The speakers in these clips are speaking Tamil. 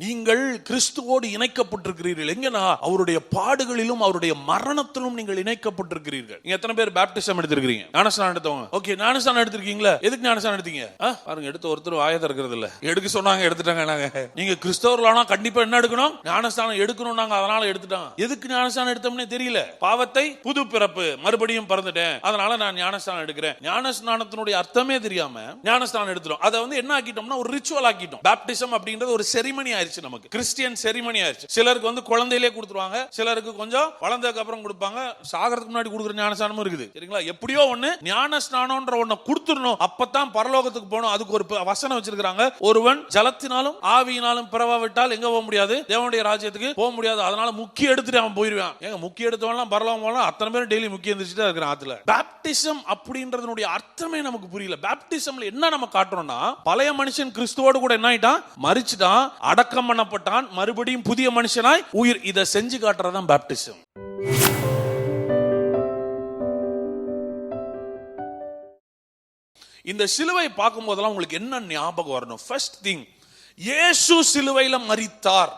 நீங்கள் கிறிஸ்துவோடு இணைக்கப்பட்டிருக்கிறீர்கள். எங்கன்னா அவருடைய பாடுகளிலும் அவருடைய மரணத்திலும் நீங்கள் இணைக்கப்பட்டிருக்கிறீர்கள். நீங்க எத்தனை பேர் பேப்டிசம் எடுத்திருக்கீங்க? ஞானஸ்நானம் எடுத்தவங்க. ஓகே, ஞானஸ்நானம் எடுத்திருக்கீங்களா? எதுக்கு ஞானஸ்நானம் எடுத்தீங்க? பாருங்க, எடுத்த ஒருத்தர் ஆயத்தம் இருக்கிறது இல்ல. எடுக்க சொன்னாங்க, எடுத்துட்டாங்க. நாங்க நீங்க கிறிஸ்தவர்களானா கண்டிப்பா என்ன எடுக்கணும்? ஞானஸ்நானம் எடுக்கணும். நாங்க அதனால எடுத்துட்டாங்க. எதுக்கு ஞானஸ்நானம் எடுத்தோம்னே தெரியல. பாவத்தை புது பிறப்பு, மறுபடியும் பிறந்துட்டேன், அதனால நான் ஞானஸ்நானம் எடுக்கிறேன். ஞானஸ்நானத்தினுடைய அர்த்தமே தெரியாம ஞானஸ்நானம் எடுத்துறோம். அதை என்ன ஆக்கிட்டோம்னா ஒரு ரிச்சுவல் ஆக்கிட்டோம். பேப்டிசம் அப்படின்றது ஒரு செரிமனி ஆயிடுச்சு. நமக்கு கிறிஸ்டியன் செரிமனி ஆயிடுச்சு. சிலருக்கு குழந்தையிலே கொடுத்துருவாங்க, சிலருக்கு கொஞ்சம் வளர்ந்ததுக்கு அப்புறம் கொடுப்பாங்க, சாகிறதுக்கு முன்னாடி கொடுக்குற ஞானஸ்நானமும் இருக்குது. சரிங்களா? எப்படியோ ஒண்ணு ஞானஸ்நானம்ன்ற ஒண்ணு கொடுத்துறணும். அப்பதான் பரலோகத்துக்கு போகணும். அதுக்கு ஒரு வசனம் வச்சிருக்காங்க, ஒருவன் ஜலத்தினாலும் ஆவியினாலும் பிறவாவிட்டால் எங்க போக முடியாது? தேவனுடைய ராஜ்யத்துக்கு போக முடியாது. அதனால முக்கிய எடுத்துட்டு அவன் போயிருவான். ஏங்க, முக்கிய எடுத்தவன்லாம் பரலோகம் போகலாம். அத்தனை பேர் டெய்லி முக்கிய எந்திரிச்சுட்டு இருக்கிறான் ஆத்துல. பேப்டிசம் அப்படின்றதனுடைய அர்த்தமே நமக்கு புரியல. பேப்டிசம்ல என்ன நம்ம காட்டுறோம்னா, பழைய மனுஷன் கிறிஸ்துவோடு கூட என்ன ஆயிட்டான்? மரிச்சுட்டான், அடக்கம் பண்ணப்பட்டான், மறுபடியும் புதிய மனுஷனாய் உயிர். இதை செஞ்சு காட்டுறதுதான் பேப்டிசம். இந்த சிலுவை பார்க்கும் போதெல்லாம் உங்களுக்கு என்ன ஞாபகம் வரணும்? ஃபர்ஸ்ட் திங், இயேசு சிலுவையில மரித்தார்.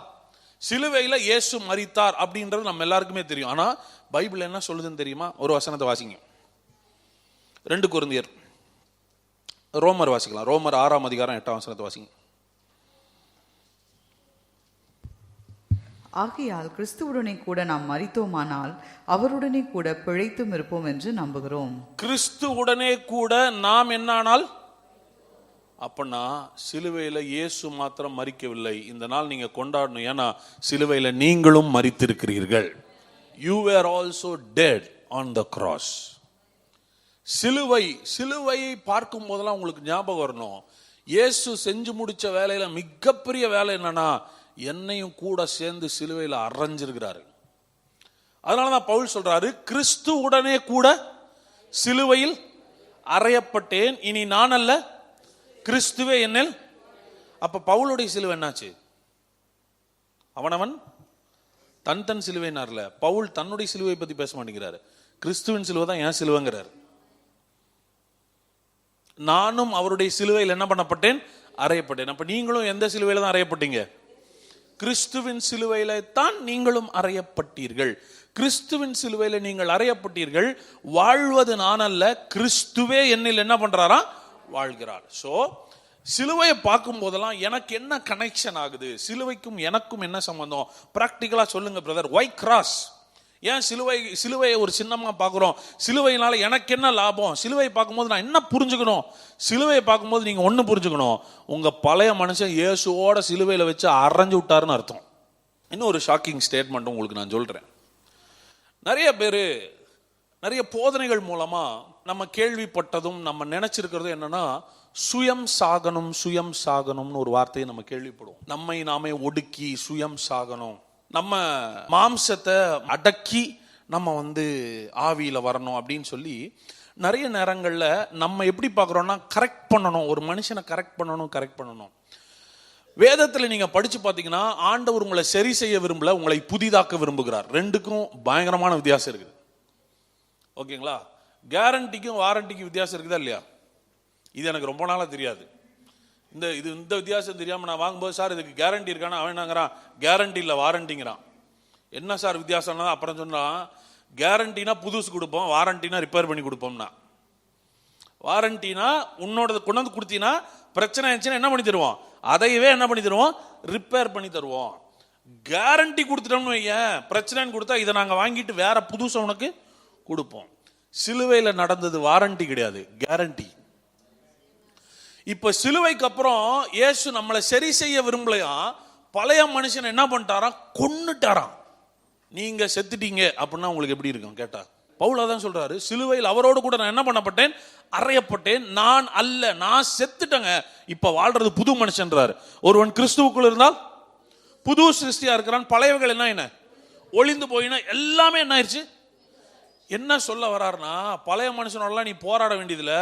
சிலுவையில இயேசு மரித்தார் அப்படின்றது நம்ம எல்லாருக்குமே தெரியும். ஆனா பைபிள் என்ன சொல்லுதுன்னு தெரியுமா? ஒரு வசனத்தை வாசிங்க. 2 கொரிந்தியர், ரோமர் வாசிக்கலாம். ரோமர் 6ஆம் அதிகாரம் 8ஆம் வசனத்தை வாசிங்க. ஆகையால் கிறிஸ்துவுடனே கூட நாம் மரித்தோமானால் அவருடனே கூட பிழைத்தும் இருப்போம் என்று நம்புகிறோம். கிறிஸ்துவுடனே கூட நாம் என்னானால்? அப்பனா சிலுவையில இயேசு மாத்திரம் மரிக்கவில்லை. இந்த நாள் நீங்க கொண்டாடணும். ஏன்னா சிலுவையில நீங்களும் மரித்திருக்கிறீர்கள். You were also dead on the cross. சிலுவையை பார்க்கும் போதெல்லாம் உங்களுக்கு ஞாபகம் வரணும், இயேசு செஞ்சு முடிச்ச வேலையில மிகப்பெரிய வேலை என்னன்னா, என்னையும் கூட சேர்ந்து சிலுவையில் அறைஞ்சிருக்கிறாரு. அதனாலதான் பவுல் சொல்றாரு, கிறிஸ்து உடனே கூட சிலுவையில் அறையப்பட்டேன், இனி நான் அல்ல கிறிஸ்துவே என்னில். அப்ப பவுலுடைய சிலுவை என்னாச்சு? அவனவன் தன் சிலுவைனார்ல. பவுல் தன்னுடைய சிலுவை பத்தி பேச மாட்டேங்கிறாரு. கிறிஸ்துவின் சிலுவை தான் என் சிலுவைங்கிறாரு. நானும் அவருடைய சிலுவையில் என்ன பண்ணப்பட்டேன்? அறையப்பட்டேன். அப்ப நீங்களும் எந்த சிலுவையில தான் அறையப்பட்டீங்க? கிறிஸ்துவின் சிலுவையில தான் நீங்களும் அறையப்பட்டீர்கள். கிறிஸ்துவின் சிலுவையில நீங்கள் அறையப்பட்டீர்கள். வாழ்வது நான் அல்ல, கிறிஸ்துவே என்னில் என்ன பண்றாரா? வாழ்கிறார். சோ சிலுவையை பார்க்கும் போதெல்லாம் எனக்கு என்ன கனெக்ஷன் ஆகுது? சிலுவைக்கும் எனக்கும் என்ன சம்பந்தம்? பிராக்டிகலா சொல்லுங்க பிரதர். Y cross? ஏன் சிலுவையை ஒரு சின்னமா பார்க்கிறோம்? சிலுவையினால எனக்கு என்ன லாபம்? சிலுவையை பார்க்கும்போது நான் என்ன புரிஞ்சுக்கணும்? சிலுவையை பார்க்கும்போது நீங்க ஒண்ணு புரிஞ்சுக்கணும், உங்க பழைய மனுஷன் இயேசுவோட சிலுவையில வச்சு அரைஞ்சு விட்டாருன்னு அர்த்தம். இன்னும் ஒரு ஷாக்கிங் ஸ்டேட்மெண்ட் உங்களுக்கு நான் சொல்றேன். நிறைய பேரு நிறைய போதனைகள் மூலமா நம்ம கேள்விப்பட்டதும் நம்ம நினைச்சிருக்கிறதும் என்னன்னா, சுயம் சாகணும்னு ஒரு வார்த்தையை நம்ம கேள்விப்படுவோம். நம்மை நாமே ஒடுக்கி சுயம் சாகணும், நம்ம மாம்சத்தை அடக்கி நம்ம ஆவியில வரணும் அப்படின்னு சொல்லி நிறைய நேரங்கள்ல நம்ம எப்படி பார்க்குறோம்னா, கரெக்ட் பண்ணணும், ஒரு மனுஷனை கரெக்ட் பண்ணணும். வேதத்துல நீங்க படிச்சு பார்த்தீங்கன்னா, ஆண்டவர் உங்களை சரி செய்ய விரும்பல, உங்களை புதிதாக்க விரும்புகிறார். ரெண்டுக்கும் பயங்கரமான வித்தியாசம் இருக்குது. ஓகேங்களா? கேரண்டிக்கும் வாரண்டிக்கும் வித்தியாசம் இருக்குதா இல்லையா? இது எனக்கு ரொம்ப நாளா தெரியாது. இந்த வித்தியாசம் தெரியாம நான் வாங்கும்போது, சார் இதுக்கு கேரண்டி இருக்கானா? அவன் என்னங்கிறான், கேரண்டி இல்ல வாரண்டிங்கிறான். என்ன சார் வித்தியாசம்னா, அப்புறம் சொன்னா, கேரண்டினா புதுசு கொடுப்போம், வாரண்டினா ரிப்பேர் பண்ணி கொடுப்போம்னா. வாரண்டினா உன்னோட கொண்டு வந்து கொடுத்தீங்கன்னா பிரச்சனை ஆயிடுச்சுன்னா என்ன பண்ணி தருவோம்? அதையவே என்ன பண்ணி தருவோம்? ரிப்பேர் பண்ணி தருவோம். கேரண்டி கொடுத்துட்டோம்னு வையேன், பிரச்சனைன்னு கொடுத்தா இதை நாங்க வாங்கிட்டு வேற புதுசா உனக்கு கொடுப்போம். சிலுவையில நடந்தது வாரண்டி கிடையாது, கேரண்டி. இப்ப சிலுவைக்கு அப்புறம் இயேசு நம்மளை சரி செய்ய விரும்பலையா, பழைய மனுஷன் என்ன பண்ணிட்டாராம்? கொன்னுட்டாராம். நீங்க செத்துட்டீங்க அப்படின்னா உங்களுக்கு எப்படி இருக்கும் கேட்டா? பவுல் அதான் சொல்றாரு, சிலுவையில் அவரோடு கூட நான் என்ன பண்ணப்பட்டேன்? அறையப்பட்டேன். நான் அல்ல, நான் செத்துட்டேங்க, இப்ப வாழ்றது புது மனுஷன்றாரு. ஒருவன் கிறிஸ்துவுக்குள் இருந்தால் புது சிருஷ்டியா இருக்கிறான், பழையவைகள் என்ன ஒளிந்து போயினா எல்லாமே என்ன ஆயிடுச்சு. என்ன சொல்ல வர்றாருன்னா, பழைய மனுஷனோடலாம் நீ போராட வேண்டியதுல,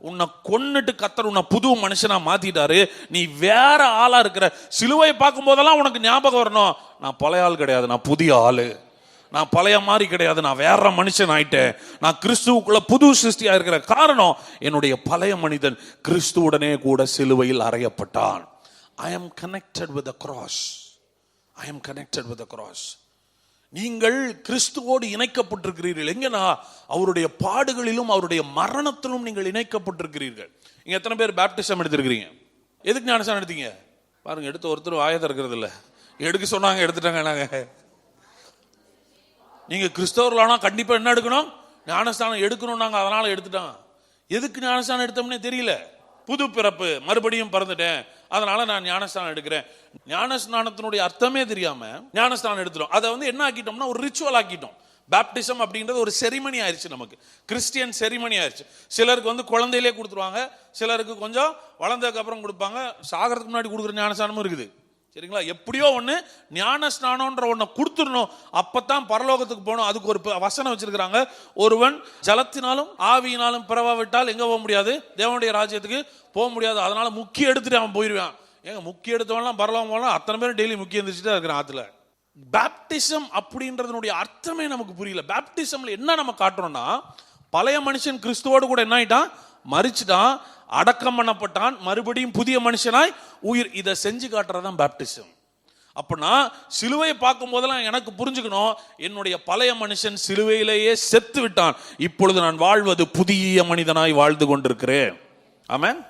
உன்னை கொன்னுட்டு கத்தர் உன்னை புது மனுஷனா மாத்திட்டாரு, நீ வேற ஆளா இருக்கிற. சிலுவையை பார்க்கும் போதெல்லாம் உனக்கு ஞாபகம் வரணும், நான் பழைய ஆள் கிடையாது, நான் புதிய ஆளு, நான் பழைய மாதிரி கிடையாது, நான் வேற மனுஷன் ஆயிட்டேன், நான் கிறிஸ்துவுக்குள்ள புது சிருஷ்டியா இருக்கிற. காரணம், என்னுடைய பழைய மனிதன் கிறிஸ்துவுடனே கூட சிலுவையில் அறையப்பட்டான். I am connected with the cross. I am connected with the cross. நீங்கள் கிறிஸ்துவோடு இணைக்கப்பட்டிருக்கிறீர்கள். எங்கன்னா அவருடைய பாடுகளிலும் அவருடைய மரணத்திலும் நீங்கள் இணைக்கப்பட்டிருக்கிறீர்கள். இங்க எத்தனை பேர் பேப்டிசம் எடுத்திருக்கிறீங்க? எதுக்கு ஞானஸ்நானம் எடுத்தீங்க? பாருங்க, எடுத்து ஒருத்தர் ஆயத்தை இருக்கிறது இல்ல. எடுக்க சொன்னாங்க, எடுத்துட்டாங்க. நாங்க நீங்க கிறிஸ்தவர்களானா கண்டிப்பா என்ன எடுக்கணும்? ஞானஸ்நானம் எடுக்கணும். நாங்க அதனால எடுத்துட்டோம். எதுக்கு ஞானஸ்நானம் எடுத்தோம்னே தெரியல. புது பிறப்பு, மறுபடியும் பிறந்துட்டேன், அதனால நான் ஞானஸ்நானம் எடுக்கிறேன். ஞானஸ்நானத்தினுடைய அர்த்தமே தெரியாம ஞானஸ்நானம் எடுத்துட்டோம். அதை என்ன ஆக்கிட்டோம்னா ஒரு ரிச்சுவல் ஆக்கிட்டோம். பேப்டிசம் அப்படின்றது ஒரு செரிமனி ஆயிடுச்சு. நமக்கு கிறிஸ்டியன் செரிமனி ஆயிடுச்சு. சிலருக்கு குழந்தையிலே கொடுத்துருவாங்க, சிலருக்கு கொஞ்சம் வளர்ந்ததுக்கு அப்புறம் கொடுப்பாங்க, சாகிறதுக்கு முன்னாடி கொடுக்குற ஞானஸ்நானமும் இருக்குது. சரிங்களா? எப்படியோ ஒண்ணு ஞானஸ்நானம்ன்ற ஒன்றை கொடுத்துடணும், அப்பதான் பரலோகத்துக்கு போகணும். அதுக்கு ஒரு வசனம் வச்சிருக்கிறாங்க, ஒருவன் ஜலத்தினாலும் ஆவியினாலும் பிறவாவிட்டால் எங்க போக முடியாது? தேவனுடைய ராஜ்யத்துக்கு போக முடியாது. அதனால முக்கிய எடுத்துட்டு அவன் போயிடுவான். ஏங்க முக்கிய எடுத்தவன்லாம் பரலோகம் போகலாம்? அத்தனை பேரும் டெய்லி முக்கியம் இருந்துச்சுட்டு இருக்கிறான் ஆத்துல. பேப்டிசம் அப்படின்றதனுடைய அர்த்தமே நமக்கு புரியல. பேப்டிசம்ல என்ன நம்ம காட்டுறோம்னா, பழைய மனுஷன் கிறிஸ்துவோடு கூட என்ன ஆயிட்டான்? மரிச்சுட்டான், அடக்கம் பண்ணப்பட்டான், மறுபடியும் புதிய மனுஷனாய் உயிர். இதை செஞ்சு காட்டுறதான் பேப்டிசம். அப்படின்னா சிலுவையை பார்க்கும் போதெல்லாம் எனக்கு புரிஞ்சுக்கணும், என்னுடைய பழைய மனுஷன் சிலுவையிலேயே செத்து விட்டான், இப்பொழுது நான் வாழ்வது புதிய மனிதனாய் வாழ்ந்து கொண்டிருக்கிறேன். ஆமென்.